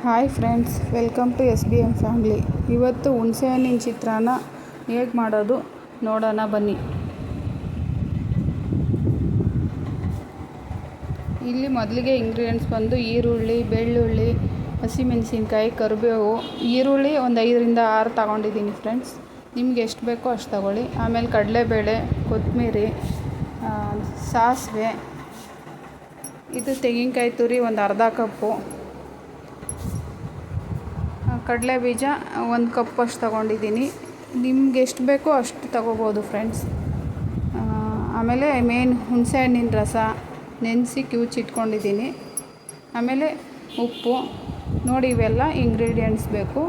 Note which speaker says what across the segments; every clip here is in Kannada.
Speaker 1: Hi friends, welcome to SBM family. ಇವತ್ತು ಹುಣಸೆಹಣ್ಣಿನ ಚಿತ್ರಾನ್ನ ಹೇಗೆ ಮಾಡೋದು ನೋಡೋಣ ಬನ್ನಿ. ಇಲ್ಲಿ ಮೊದಲಿಗೆ ಇಂಗ್ರೀಡಿಯೆಂಟ್ಸ್ ಬಂದು ಈರುಳ್ಳಿ, ಬೆಳ್ಳುಳ್ಳಿ, ಹಸಿಮೆಣಸಿನ್ಕಾಯಿ, ಕರಿಬೇವು. ಈರುಳ್ಳಿ ಒಂದು 5ರಿಂದ 6 ತಗೊಂಡಿದ್ದೀನಿ ಫ್ರೆಂಡ್ಸ್. ನಿಮ್ಗೆ ಎಷ್ಟು ಬೇಕೋ ಅಷ್ಟು ತಗೊಳ್ಳಿ. ಆಮೇಲೆ ಕಡಲೆಬೇಳೆ, ಕೊತ್ತಂಬರಿ, ಸಾಸಿವೆ, ಇದು ತೆಂಗಿನಕಾಯಿ ತುರಿ ಒಂದು ಅರ್ಧ ಕಪ್ಪು, ಕಡಲೆ ಬೀಜ 1 ಕಪ್ ಅಷ್ಟು ತಗೊಂಡಿದ್ದೀನಿ. ನಿಮ್ಗೆ ಎಷ್ಟು ಬೇಕೋ ಅಷ್ಟು ತಗೋಬೋದು ಫ್ರೆಂಡ್ಸ್. ಆಮೇಲೆ ಮೇನ್ ಹುಣಸೆಹಣ್ಣಿನ ರಸ ನೆನೆಸಿ ಕಿವುಚಿಟ್ಕೊಂಡಿದ್ದೀನಿ. ಆಮೇಲೆ ಉಪ್ಪು ನೋಡಿ, ಇವೆಲ್ಲ ಇಂಗ್ರೀಡಿಯೆಂಟ್ಸ್ ಬೇಕು.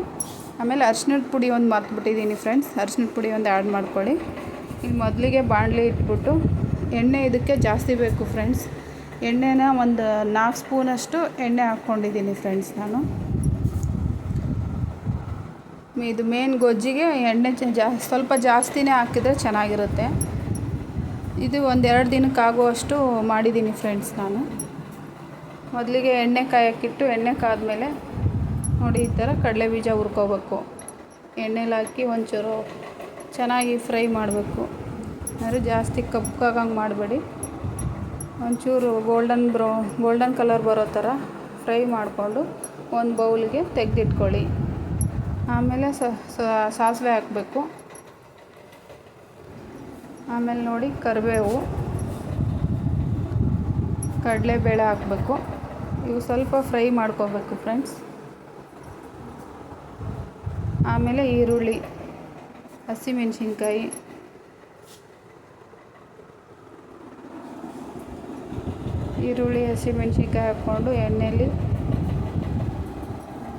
Speaker 1: ಆಮೇಲೆ ಅರಿಶಿಣದ ಪುಡಿ ಒಂದು ಮರ್ತುಬಿಟ್ಟಿದ್ದೀನಿ ಫ್ರೆಂಡ್ಸ್, ಅರಿಶಿಣದ ಪುಡಿ ಒಂದು ಆ್ಯಡ್ ಮಾಡ್ಕೊಳ್ಳಿ. ಇಲ್ಲಿ ಮೊದಲಿಗೆ ಬಾಣಲಿ ಇಟ್ಬಿಟ್ಟು ಎಣ್ಣೆ ಇದಕ್ಕೆ ಜಾಸ್ತಿ ಬೇಕು ಫ್ರೆಂಡ್ಸ್. ಎಣ್ಣೆನ ಒಂದು 4 ಸ್ಪೂನಷ್ಟು ಎಣ್ಣೆ ಹಾಕ್ಕೊಂಡಿದ್ದೀನಿ ಫ್ರೆಂಡ್ಸ್ ನಾನು. ಇದು ಮೇನ್ ಗೊಜ್ಜಿಗೆ ಎಣ್ಣೆ ಸ್ವಲ್ಪ ಜಾಸ್ತಿನೇ ಹಾಕಿದರೆ ಚೆನ್ನಾಗಿರುತ್ತೆ. ಇದು 1-2 ದಿನಕ್ಕಾಗುವಷ್ಟು ಮಾಡಿದ್ದೀನಿ ಫ್ರೆಂಡ್ಸ್ ನಾನು. ಮೊದಲಿಗೆ ಎಣ್ಣೆ ಕಾಯಕ್ಕಿಟ್ಟು ಎಣ್ಣೆ ಕಾದ್ಮೇಲೆ ನೋಡಿ ಈ ಥರ ಕಡಲೆ ಬೀಜ ಹುರ್ಕೋಬೇಕು. ಎಣ್ಣೆಲಿ ಹಾಕಿ ಒಂಚೂರು ಚೆನ್ನಾಗಿ ಫ್ರೈ ಮಾಡಬೇಕು. ಅಂದರೆ ಜಾಸ್ತಿ ಕಪ್ಪಾಗಂಗೆ ಮಾಡಬೇಡಿ. ಒಂಚೂರು ಗೋಲ್ಡನ್ ಕಲರ್ ಬರೋ ಥರ ಫ್ರೈ ಮಾಡಿಕೊಂಡು ಒಂದು ಬೌಲ್ಗೆ ತೆಗೆದಿಟ್ಕೊಳ್ಳಿ. ಆಮೇಲೆ ಸಾಸಿವೆ ಹಾಕಬೇಕು. ಆಮೇಲೆ ನೋಡಿ ಕರಿಬೇವು, ಕಡಲೆಬೇಳೆ ಹಾಕಬೇಕು. ಇವು ಸ್ವಲ್ಪ ಫ್ರೈ ಮಾಡ್ಕೋಬೇಕು ಫ್ರೆಂಡ್ಸ್. ಆಮೇಲೆ ಈರುಳ್ಳಿ, ಹಸಿಮೆಣಸಿನ್ಕಾಯಿ, ಹಾಕ್ಕೊಂಡು ಎಣ್ಣೆಯಲ್ಲಿ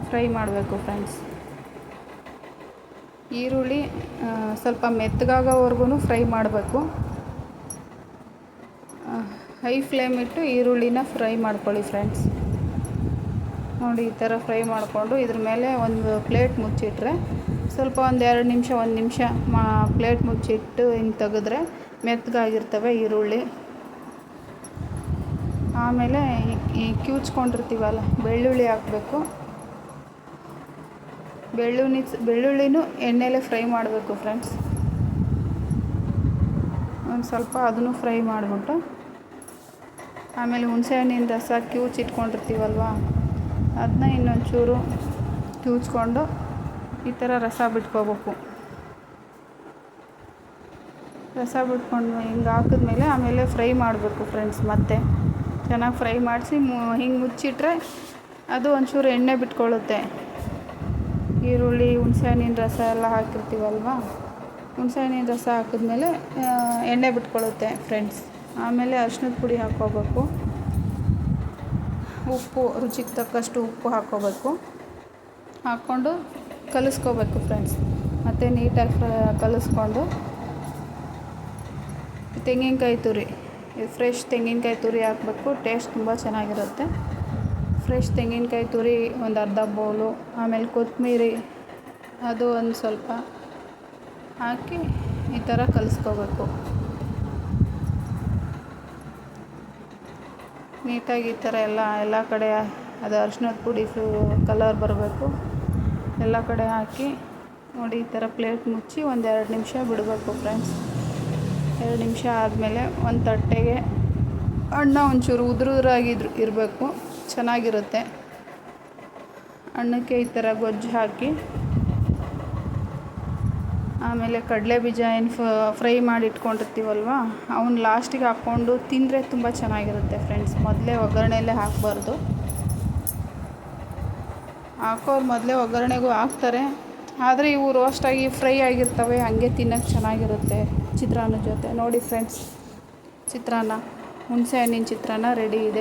Speaker 1: ಫ್ರೈ ಮಾಡಬೇಕು ಫ್ರೆಂಡ್ಸ್. ಈರುಳ್ಳಿ ಸ್ವಲ್ಪ ಮೆತ್ತಗಾಗೋವರೆಗೂ ಫ್ರೈ ಮಾಡಬೇಕು. ಹೈ ಫ್ಲೇಮ್ ಇಟ್ಟು ಈರುಳ್ಳಿನ ಫ್ರೈ ಮಾಡ್ಕೊಳ್ಳಿ ಫ್ರೆಂಡ್ಸ್. ನೋಡಿ ಈ ಥರ ಫ್ರೈ ಮಾಡಿಕೊಂಡು ಇದ್ರ ಮೇಲೆ ಒಂದು ಪ್ಲೇಟ್ ಮುಚ್ಚಿಟ್ರೆ ಸ್ವಲ್ಪ 1 ನಿಮಿಷ ಪ್ಲೇಟ್ ಮುಚ್ಚಿಟ್ಟು ಹಿಂಗೆ ತೆಗೆದ್ರೆ ಮೆತ್ತಗಾಗಿರ್ತವೆ ಈರುಳ್ಳಿ. ಆಮೇಲೆ ಈ ಕಿವುಚ್ಕೊಂಡಿರ್ತೀವಲ್ಲ ಬೆಳ್ಳುಳ್ಳಿ ಹಾಕಬೇಕು. ಬೆಳ್ಳುಳ್ಳಿನೂ ಎಣ್ಣೆಲೇ ಫ್ರೈ ಮಾಡಬೇಕು ಫ್ರೆಂಡ್ಸ್. ಒಂದು ಸ್ವಲ್ಪ ಅದನ್ನು ಫ್ರೈ ಮಾಡಿಬಿಟ್ಟು ಆಮೇಲೆ ಹುಣಸೆಹಣ್ಣಿನ ರಸ ಕಿವುಚಿಟ್ಕೊಂಡಿರ್ತೀವಲ್ವ, ಅದನ್ನ ಇನ್ನೊಂಚೂರು ಕಿವುಚ್ಕೊಂಡು ಈ ಥರ ರಸ ಬಿಟ್ಕೋಬೇಕು. ರಸ ಬಿಟ್ಕೊಂಡು ಹಿಂಗೆ ಹಾಕಿದ್ಮೇಲೆ ಆಮೇಲೆ ಫ್ರೈ ಮಾಡಬೇಕು ಫ್ರೆಂಡ್ಸ್. ಮತ್ತೆ ಚೆನ್ನಾಗಿ ಫ್ರೈ ಮಾಡಿಸಿ ಹಿಂಗೆ ಮುಚ್ಚಿಟ್ರೆ ಅದು ಒಂಚೂರು ಎಣ್ಣೆ ಬಿಟ್ಕೊಳ್ಳುತ್ತೆ. ಈರುಳ್ಳಿ, ಹುಣಸೆಹಣ್ಣಿನ ರಸ ಎಲ್ಲ ಹಾಕಿರ್ತೀವಲ್ವ, ಹುಣಸೆಹಣ್ಣಿನ ರಸ ಹಾಕಿದ್ಮೇಲೆ ಎಣ್ಣೆ ಬಿಟ್ಕೊಳ್ಳುತ್ತೆ ಫ್ರೆಂಡ್ಸ್. ಆಮೇಲೆ ಅರಿಶಿಣದ ಪುಡಿ ಹಾಕ್ಕೋಬೇಕು. ಉಪ್ಪು ರುಚಿಗೆ ತಕ್ಕಷ್ಟು ಉಪ್ಪು ಹಾಕ್ಕೋಬೇಕು. ಹಾಕ್ಕೊಂಡು ಕಲಿಸ್ಕೋಬೇಕು ಫ್ರೆಂಡ್ಸ್. ಮತ್ತು ನೀಟಾಗಿ ಕಲಿಸ್ಕೊಂಡು ತೆಂಗಿನಕಾಯಿ ತುರಿ, ಫ್ರೆಶ್ ತೆಂಗಿನಕಾಯಿ ತುರಿ ಹಾಕಬೇಕು. ಟೇಸ್ಟ್ ತುಂಬ ಚೆನ್ನಾಗಿರುತ್ತೆ. ಫ್ರೆಶ್ ತೆಂಗಿನಕಾಯಿ ತುರಿ ಒಂದು ಅರ್ಧ ಬೌಲು, ಆಮೇಲೆ ಕೊತ್ತಂಬರಿ ಅದು ಒಂದು ಸ್ವಲ್ಪ ಹಾಕಿ ಈ ಥರ ಕಲಿಸ್ಕೋಬೇಕು. ನೀಟಾಗಿ ಈ ಥರ ಎಲ್ಲ ಕಡೆ ಅದು ಅರಿಶಿಣದ ಪುಡಿ ಕಲರ್ ಬರಬೇಕು. ಎಲ್ಲ ಕಡೆ ಹಾಕಿ ನೋಡಿ ಈ ಥರ ಪ್ಲೇಟ್ ಮುಚ್ಚಿ 1-2 ನಿಮಿಷ ಬಿಡಬೇಕು ಫ್ರೆಂಡ್ಸ್. 2 ನಿಮಿಷ ಆದಮೇಲೆ ಒಂದು ತಟ್ಟೆಗೆ ಅನ್ನ ಒಂಚೂರು ಉದುರಾಗಿ ಇರಬೇಕು, ಚೆನ್ನಾಗಿರುತ್ತೆ. ಅನ್ನಕ್ಕೆ ಈ ಥರ ಗೊಜ್ಜು ಹಾಕಿ ಆಮೇಲೆ ಕಡಲೆ ಬೀಜ ಏನು ಫ್ರೈ ಮಾಡಿ ಇಟ್ಕೊಂಡಿರ್ತೀವಲ್ವ, ಅವನ್ನ ಲಾಸ್ಟಿಗೆ ಹಾಕ್ಕೊಂಡು ತಿಂದರೆ ತುಂಬ ಚೆನ್ನಾಗಿರುತ್ತೆ ಫ್ರೆಂಡ್ಸ್. ಮೊದಲೇ ಒಗ್ಗರಣೆಯಲ್ಲೇ ಹಾಕಬಾರ್ದು. ಹಾಕೋರು ಮೊದಲೇ ಒಗ್ಗರಣೆಗೂ ಹಾಕ್ತಾರೆ, ಆದರೆ ಇವು ರೋಸ್ಟಾಗಿ ಫ್ರೈ ಆಗಿರ್ತವೆ, ಹಂಗೆ ತಿನ್ನೋಕ್ಕೆ ಚೆನ್ನಾಗಿರುತ್ತೆ ಚಿತ್ರಾನ್ನದ ಜೊತೆ. ನೋಡಿ ಫ್ರೆಂಡ್ಸ್, ಹುಣಸೆಹಣ್ಣಿನ ಚಿತ್ರಾನ್ನ ರೆಡಿ ಇದೆ.